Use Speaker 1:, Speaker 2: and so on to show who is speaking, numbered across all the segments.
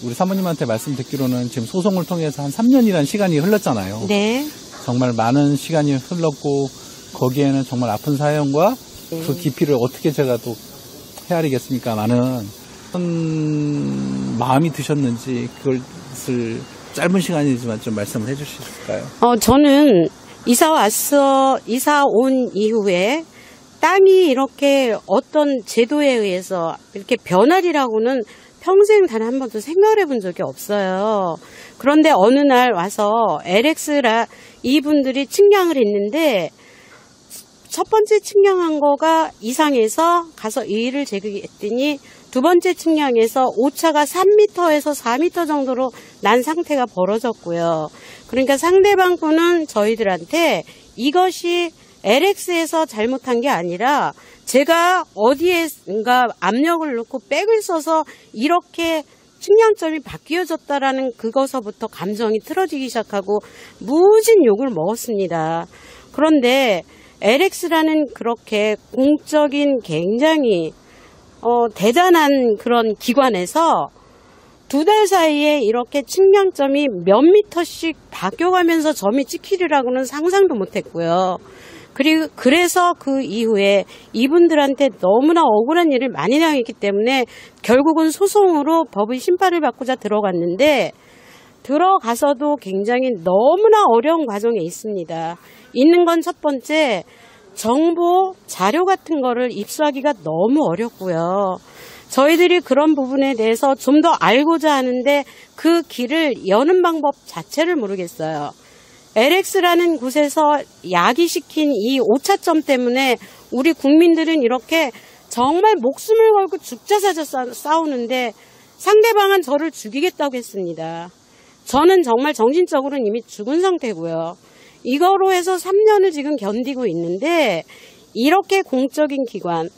Speaker 1: 우리 사모님한테 말씀 듣기로는 지금 소송을 통해서 한 3년이라는 시간이 흘렀잖아요.
Speaker 2: 네.
Speaker 1: 정말 많은 시간이 흘렀고 거기에는 정말 아픈 사연과 그 깊이를 어떻게 제가 또 헤아리겠습니까? 많은 마음이 드셨는지 그것을 짧은 시간이지만 좀 말씀을 해 주실까요?
Speaker 2: 저는 이사 온 이후에 땅이 이렇게 어떤 제도에 의해서 이렇게 변하리라고는 평생 단 한 번도 생각을 해본 적이 없어요. 그런데 어느 날 와서 LX라 이분들이 측량을 했는데 첫 번째 측량한 거가 이상해서 가서 이의를 제기했더니 두 번째 측량에서 오차가 3m에서 4m 정도로 난 상태가 벌어졌고요. 그러니까 상대방 분은 저희들한테 이것이 LX에서 잘못한 게 아니라 제가 어디에인가 압력을 넣고 백을 써서 이렇게 측량점이 바뀌어졌다라는 그것서부터 감정이 틀어지기 시작하고 무진 욕을 먹었습니다. 그런데 LX라는 그렇게 공적인 굉장히 대단한 그런 기관에서 2달 사이에 이렇게 측량점이 몇 미터씩 바뀌어가면서 점이 찍히리라고는 상상도 못했고요. 그래서 그 이후에 이분들한테 너무나 억울한 일을 많이 당했기 때문에 결국은 소송으로 법의 심판을 받고자 들어갔는데 들어가서도 굉장히 너무나 어려운 과정에 있습니다. 있는 건 첫 번째, 정보, 자료 같은 거를 입수하기가 너무 어렵고요. 저희들이 그런 부분에 대해서 좀 더 알고자 하는데 그 길을 여는 방법 자체를 모르겠어요. LX라는 곳에서 야기시킨 이 오차점 때문에 우리 국민들은 이렇게 정말 목숨을 걸고 죽자사자 싸우는데 상대방은 저를 죽이겠다고 했습니다. 저는 정말 정신적으로는 이미 죽은 상태고요. 이거로 해서 3년을 지금 견디고 있는데 이렇게 공적인 기관,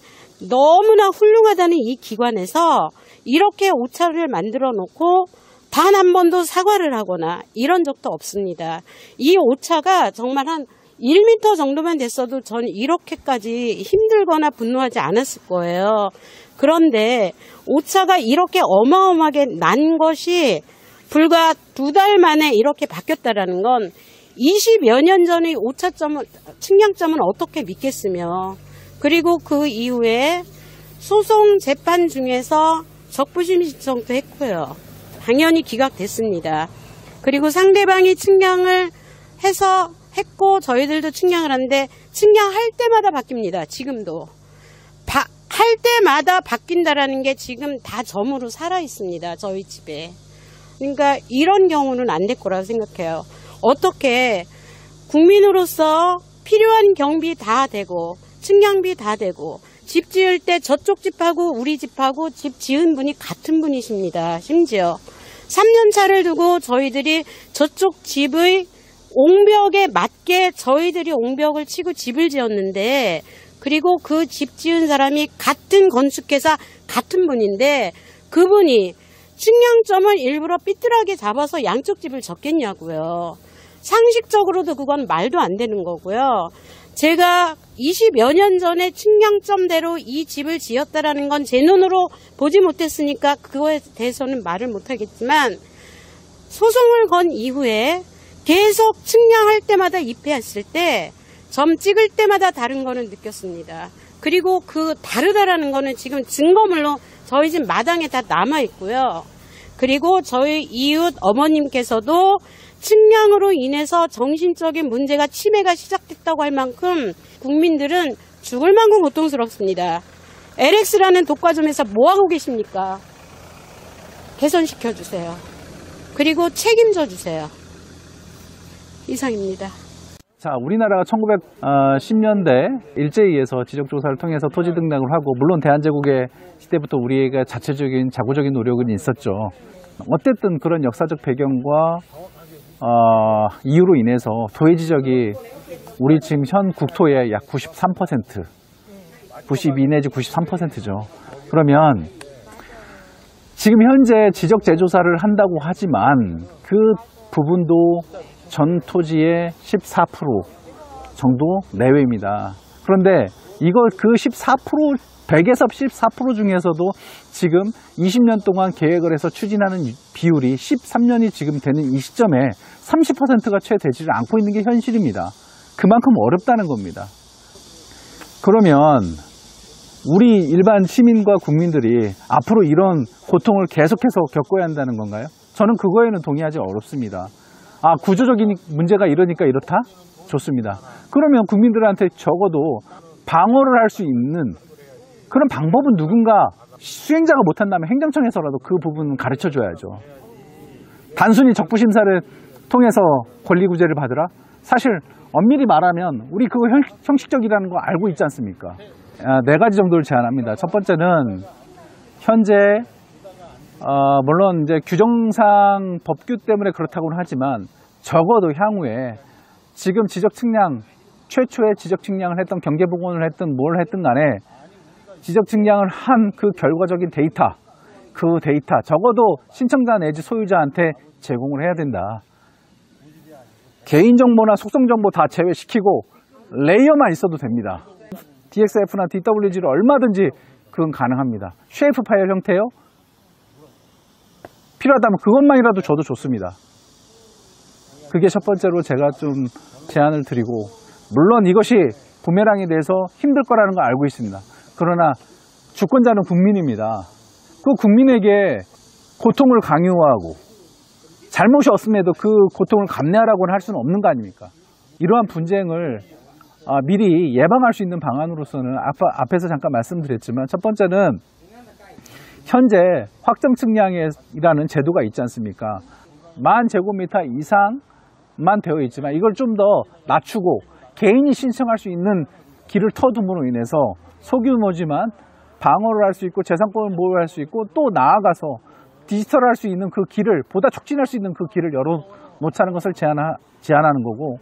Speaker 2: 너무나 훌륭하다는 이 기관에서 이렇게 오차를 만들어 놓고 단 한 번도 사과를 하거나 이런 적도 없습니다. 이 오차가 정말 한 1m 정도만 됐어도 전 이렇게까지 힘들거나 분노하지 않았을 거예요. 그런데 오차가 이렇게 어마어마하게 난 것이 불과 2달 만에 이렇게 바뀌었다라는 건 20여 년 전의 측량점은 어떻게 믿겠으며, 그리고 그 이후에 소송 재판 중에서 적부심 신청도 했고요. 당연히 기각됐습니다. 그리고 상대방이 측량을 해서 했고 저희들도 측량을 하는데 측량할 때마다 바뀝니다. 지금도. 할 때마다 바뀐다라는 게 지금 다 점으로 살아 있습니다. 저희 집에. 그러니까 이런 경우는 안 될 거라고 생각해요. 어떻게 국민으로서 필요한 경비 다 되고 측량비 다 되고 집 지을 때 저쪽 집하고 우리 집하고 집 지은 분이 같은 분이십니다. 심지어 3년 차를 두고 저희들이 저쪽 집의 옹벽에 맞게 저희들이 옹벽을 치고 집을 지었는데, 그리고 그 집 지은 사람이 같은 건축회사 같은 분인데 그분이 측량점을 일부러 삐뚤하게 잡아서 양쪽 집을 적겠냐고요. 상식적으로도 그건 말도 안 되는 거고요. 제가 20여 년 전에 측량점대로 이 집을 지었다라는 건 제 눈으로 보지 못했으니까 그거에 대해서는 말을 못하겠지만, 소송을 건 이후에 계속 측량할 때마다 입회했을 때 점 찍을 때마다 다른 거는 느꼈습니다. 그리고 그 다르다라는 거는 지금 증거물로 저희 집 마당에 다 남아 있고요. 그리고 저희 이웃 어머님께서도 측량으로 인해서 정신적인 문제가 치매가 시작됐다고 할 만큼 국민들은 죽을 만큼 고통스럽습니다. LX라는 독과점에서 뭐하고 계십니까? 개선시켜 주세요. 그리고 책임져 주세요. 이상입니다.
Speaker 1: 자, 우리나라가 1910년대 일제히에서 지적조사를 통해서 토지 등록을 하고, 물론 대한제국의 시대부터 우리가 자체적인 자구적인 노력은 있었죠. 어쨌든 그런 역사적 배경과 이유로 인해서 토해지적이 우리 지금 현 국토의 약 93%, 92 내지 93%죠. 그러면 지금 현재 지적 재조사를 한다고 하지만 그 부분도 전 토지의 14% 정도 내외입니다. 그런데 이걸 그 14% 100에서 14% 중에서도 지금 20년 동안 계획을 해서 추진하는 비율이 13년이 지금 되는 이 시점에 30%가 채 되지를 않고 있는 게 현실입니다. 그만큼 어렵다는 겁니다. 그러면 우리 일반 시민과 국민들이 앞으로 이런 고통을 계속해서 겪어야 한다는 건가요? 저는 그거에는 동의하지 어렵습니다. 구조적인 문제가 이러니까 이렇다? 좋습니다. 그러면 국민들한테 적어도 방어를 할 수 있는 그런 방법은 누군가 수행자가 못한다면 행정청에서라도 그 부분은 가르쳐 줘야죠. 단순히 적부심사를 통해서 권리구제를 받으라? 사실 엄밀히 말하면 우리 그거 형식적이라는 거 알고 있지 않습니까? 4가지 정도를 제안합니다. 첫 번째는 현재 물론 이제 규정상 법규 때문에 그렇다고는 하지만 적어도 향후에 지금 지적측량 최초의 지적측량을 했던 경계복원을 했든 뭘 했든 간에 지적측량을 한 그 결과적인 데이터, 그 데이터 적어도 신청자 내지 소유자한테 제공을 해야 된다. 개인정보나 속성정보 다 제외시키고 레이어만 있어도 됩니다. DXF나 DWG를 얼마든지 그건 가능합니다. 쉐이프 파일 형태요? 필요하다면 그것만이라도 줘도 좋습니다. 그게 첫 번째로 제가 좀 제안을 드리고, 물론 이것이 부메랑에 대해서 힘들 거라는 걸 알고 있습니다. 그러나 주권자는 국민입니다. 그 국민에게 고통을 강요하고 잘못이 없음에도 그 고통을 감내하라고는 할 수는 없는 거 아닙니까? 이러한 분쟁을 미리 예방할 수 있는 방안으로서는 앞에서 잠깐 말씀드렸지만, 첫 번째는 현재 확정측량이라는 제도가 있지 않습니까? 10,000제곱미터 이상만 되어 있지만 이걸 좀 더 낮추고 개인이 신청할 수 있는 길을 터둠으로 인해서 소규모지만 방어를 할 수 있고 재산권을 보호할 수 있고 또 나아가서 디지털할 수 있는 그 길을, 보다 촉진할 수 있는 그 길을 열어놓자는 것을 제안하는 거고,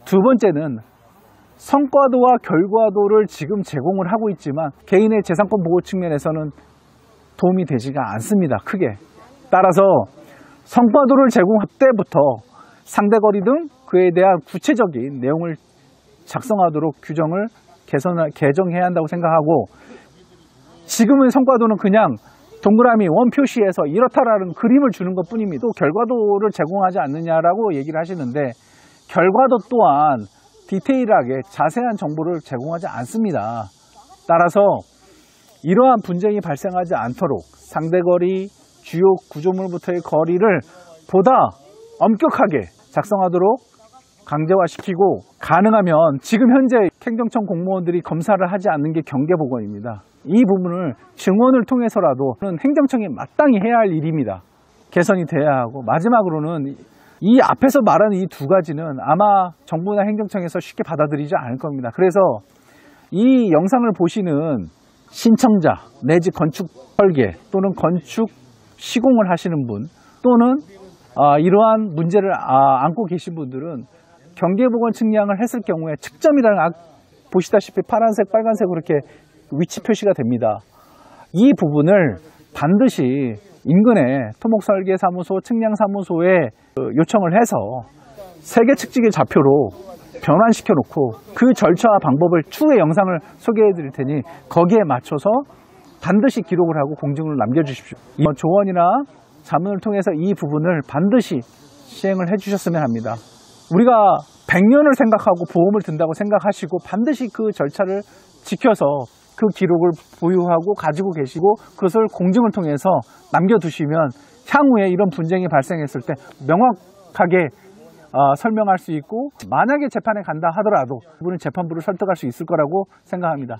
Speaker 1: 두 번째는 성과도와 결과도를 지금 제공을 하고 있지만 개인의 재산권 보호 측면에서는 도움이 되지가 않습니다. 크게. 따라서 성과도를 제공할 때부터 상대거리 등 그에 대한 구체적인 내용을 작성하도록 규정을 개정해야 한다고 생각하고, 지금의 성과도는 그냥 동그라미 원 표시에서 이렇다라는 그림을 주는 것 뿐입니다. 또 결과도를 제공하지 않느냐라고 얘기를 하시는데, 결과도 또한 디테일하게 자세한 정보를 제공하지 않습니다. 따라서 이러한 분쟁이 발생하지 않도록 상대거리, 주요 구조물부터의 거리를 보다 엄격하게 작성하도록 강제화시키고, 가능하면 지금 현재 행정청 공무원들이 검사를 하지 않는 게 경계복원입니다. 이 부분을 증원을 통해서라도 행정청이 마땅히 해야 할 일입니다. 개선이 돼야 하고, 마지막으로는 이 앞에서 말하는 이 두 가지는 아마 정부나 행정청에서 쉽게 받아들이지 않을 겁니다. 그래서 이 영상을 보시는 신청자 내지 건축 설계 또는 건축 시공을 하시는 분, 또는 이러한 문제를 안고 계신 분들은 경계복원 측량을 했을 경우에 측점이라는, 보시다시피 파란색, 빨간색으로 이렇게 위치 표시가 됩니다. 이 부분을 반드시 인근의 토목설계사무소, 측량사무소에 요청을 해서 세계 측지기 좌표로 변환시켜 놓고 그 절차와 방법을 추후에 영상을 소개해 드릴 테니 거기에 맞춰서 반드시 기록을 하고 공증을 남겨주십시오. 조언이나 자문을 통해서 이 부분을 반드시 시행을 해주셨으면 합니다. 우리가 100년을 생각하고 보험을 든다고 생각하시고 반드시 그 절차를 지켜서 그 기록을 보유하고 가지고 계시고 그것을 공증을 통해서 남겨두시면 향후에 이런 분쟁이 발생했을 때 명확하게 설명할 수 있고, 만약에 재판에 간다 하더라도 그분은 재판부를 설득할 수 있을 거라고 생각합니다.